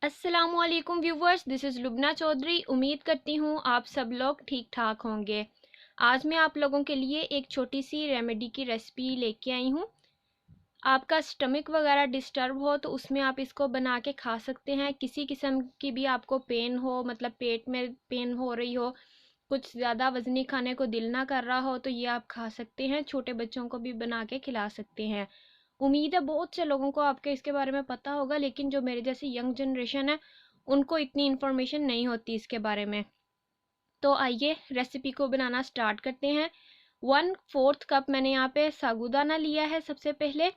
अस्सलामुअलैकुम viewers, this is Lubna Chaudhary. उम्मीद करती हूँ आप सब लोग ठीक ठाक होंगे। आज मैं आप लोगों के लिए एक छोटी सी रेमेडी की रेसिपी लेके आई हूँ। आपका स्टमक वगैरह डिस्टर्ब हो तो उसमें आप इसको बना के खा सकते हैं। किसी किस्म की भी आपको पेन हो, मतलब पेट में पेन हो रही हो, कुछ ज़्यादा वज़नी खाने को दिल ना कर रहा हो, तो ये आप खा सकते हैं। छोटे बच्चों को भी बना के खिला सकते हैं। उम्मीद है बहुत से लोगों को आपके इसके बारे में पता होगा, लेकिन जो मेरे जैसी यंग जनरेशन है उनको इतनी इन्फॉर्मेशन नहीं होती इसके बारे में। तो आइए रेसिपी को बनाना स्टार्ट करते हैं। 1/4 कप मैंने यहाँ पे साबूदाना लिया है। सबसे पहले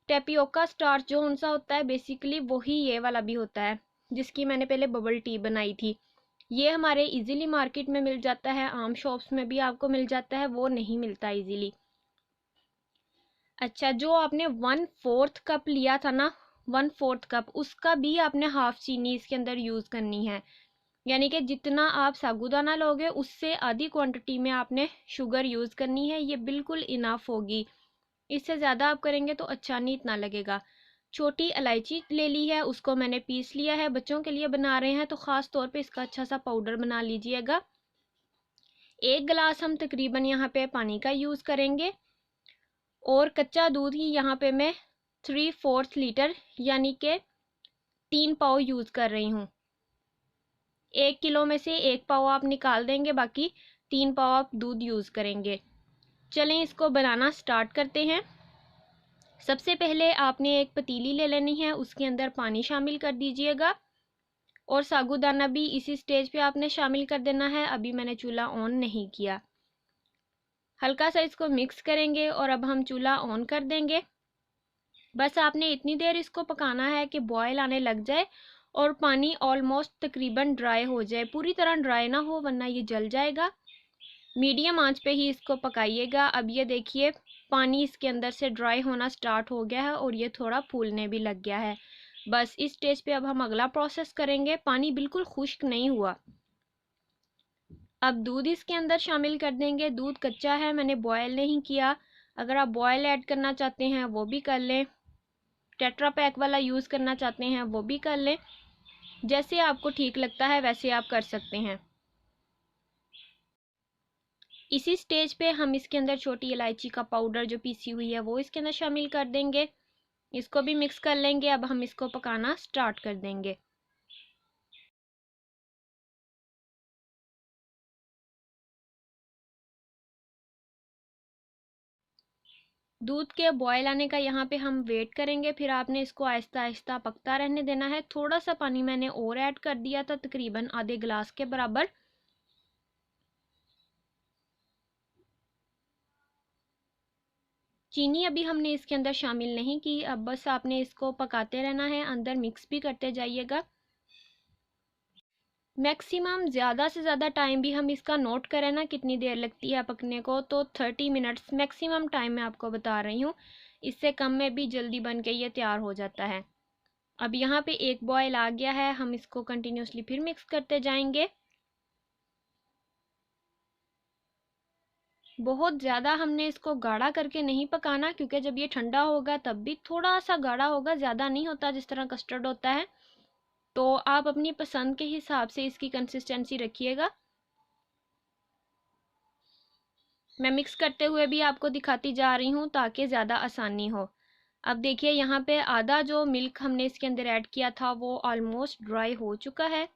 टेपियोका स्टार्च जो उनसा होता है बेसिकली वही ये वाला भी होता है, जिसकी मैंने पहले बबल टी बनाई थी। ये हमारे इजीली मार्केट में मिल जाता है, आम शॉप्स में भी आपको मिल जाता है, वो नहीं मिलता इजीली। अच्छा, जो आपने 1/4 कप लिया था ना, 1/4 कप, उसका भी आपने हाफ चीनी इसके अंदर यूज़ करनी है। यानी कि जितना आप साबूदाना लोगे उससे आधी क्वांटिटी में आपने शुगर यूज़ करनी है। ये बिल्कुल इनफ होगी, इससे ज़्यादा आप करेंगे तो अच्छा नहीं इतना लगेगा। छोटी इलायची ले ली है, उसको मैंने पीस लिया है। बच्चों के लिए बना रहे हैं तो ख़ास तौर पे इसका अच्छा सा पाउडर बना लीजिएगा। 1 गिलास हम तकरीबन यहाँ पे पानी का यूज़ करेंगे, और कच्चा दूध ही यहाँ पे मैं 3/4 लीटर यानी कि 3 पाव यूज़ कर रही हूँ। 1 किलो में से 1 पाव आप निकाल देंगे, बाकी 3 पाव आप दूध यूज़ करेंगे। चलें इसको बनाना स्टार्ट करते हैं। सबसे पहले आपने एक पतीली ले लेनी है, उसके अंदर पानी शामिल कर दीजिएगा, और साबूदाना भी इसी स्टेज पे आपने शामिल कर देना है। अभी मैंने चूल्हा ऑन नहीं किया। हल्का सा इसको मिक्स करेंगे और अब हम चूल्हा ऑन कर देंगे। बस आपने इतनी देर इसको पकाना है कि बॉयल आने लग जाए और पानी ऑलमोस्ट तकरीबन ड्राई हो जाए। पूरी तरह ड्राई ना हो वरना ये जल जाएगा। मीडियम आंच पे ही इसको पकाइएगा। अब ये देखिए पानी इसके अंदर से ड्राई होना स्टार्ट हो गया है और ये थोड़ा फूलने भी लग गया है। बस इस स्टेज पे अब हम अगला प्रोसेस करेंगे। पानी बिल्कुल खुश्क नहीं हुआ। अब दूध इसके अंदर शामिल कर देंगे। दूध कच्चा है, मैंने बॉयल नहीं किया। अगर आप बॉयल ऐड करना चाहते हैं वो भी कर लें, टेट्रा पैक वाला यूज़ करना चाहते हैं वो भी कर लें, जैसे आपको ठीक लगता है वैसे आप कर सकते हैं। इसी स्टेज पे हम इसके अंदर छोटी इलायची का पाउडर जो पीसी हुई है वो इसके अंदर शामिल कर देंगे। इसको भी मिक्स कर लेंगे। अब हम इसको पकाना स्टार्ट कर देंगे। दूध के बॉयल आने का यहाँ पे हम वेट करेंगे, फिर आपने इसको आहिस्ता आहिस्ता पकता रहने देना है। थोड़ा सा पानी मैंने और ऐड कर दिया था, तकरीबन आधे गिलास के बराबर। चीनी अभी हमने इसके अंदर शामिल नहीं की। अब बस आपने इसको पकाते रहना है, अंदर मिक्स भी करते जाइएगा। मैक्सिमम ज़्यादा से ज़्यादा टाइम भी हम इसका नोट करें ना कितनी देर लगती है पकने को, तो 30 मिनट्स मैक्सिमम टाइम मैं आपको बता रही हूँ। इससे कम में भी जल्दी बन के ये तैयार हो जाता है। अब यहाँ पे एक बॉयल आ गया है, हम इसको कंटिन्यूसली फिर मिक्स करते जाएंगे। बहुत ज़्यादा हमने इसको गाढ़ा करके नहीं पकाना, क्योंकि जब ये ठंडा होगा तब भी थोड़ा सा गाढ़ा होगा, ज़्यादा नहीं होता जिस तरह कस्टर्ड होता है। तो आप अपनी पसंद के हिसाब से इसकी कंसिस्टेंसी रखिएगा। मैं मिक्स करते हुए भी आपको दिखाती जा रही हूँ ताकि ज़्यादा आसानी हो। अब देखिए यहाँ पे आधा जो मिल्क हमने इसके अंदर ऐड किया था वो ऑलमोस्ट ड्राई हो चुका है,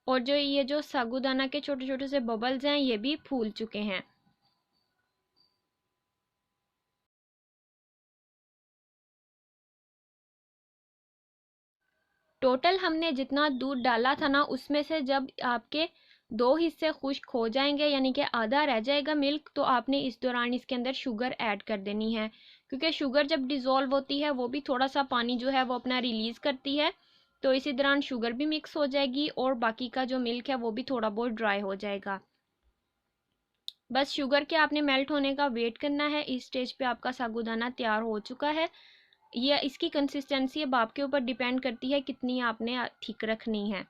और जो ये जो साबूदाना के छोटे छोटे से बबल्स हैं ये भी फूल चुके हैं। टोटल हमने जितना दूध डाला था ना, उसमें से जब आपके 2 हिस्से खुश्क हो जाएंगे यानी कि आधा रह जाएगा मिल्क, तो आपने इस दौरान इसके अंदर शुगर ऐड कर देनी है। क्योंकि शुगर जब डिज़ोल्व होती है वो भी थोड़ा सा पानी जो है वो अपना रिलीज़ करती है, तो इसी दौरान शुगर भी मिक्स हो जाएगी और बाकी का जो मिल्क है वो भी थोड़ा बहुत ड्राई हो जाएगा। बस शुगर के आपने मेल्ट होने का वेट करना है। इस स्टेज पे आपका साबूदाना तैयार हो चुका है। यह इसकी कंसिस्टेंसी अब आपके ऊपर डिपेंड करती है कितनी आपने थिक रखनी है।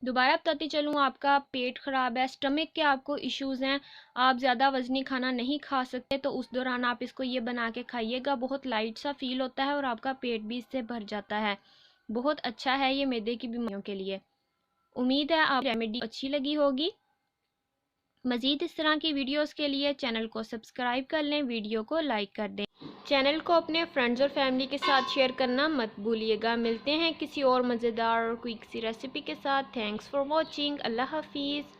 दोबारा बताती चलूँ, आपका पेट ख़राब है, स्टमक के आपको इश्यूज़ हैं, आप ज़्यादा वज़नी खाना नहीं खा सकते, तो उस दौरान आप इसको ये बना के खाइएगा। बहुत लाइट सा फील होता है और आपका पेट भी इससे भर जाता है। बहुत अच्छा है ये मैदे की बीमारियों के लिए। उम्मीद है आप रेमेडी अच्छी लगी होगी। मज़ीद इस तरह की वीडियोस के लिए चैनल को सब्सक्राइब कर लें, वीडियो को लाइक कर दें, चैनल को अपने फ्रेंड्स और फैमिली के साथ शेयर करना मत भूलिएगा। मिलते हैं किसी और मज़ेदार और क्विक सी रेसिपी के साथ। Thanks for watching. अल्लाह हाफिज़।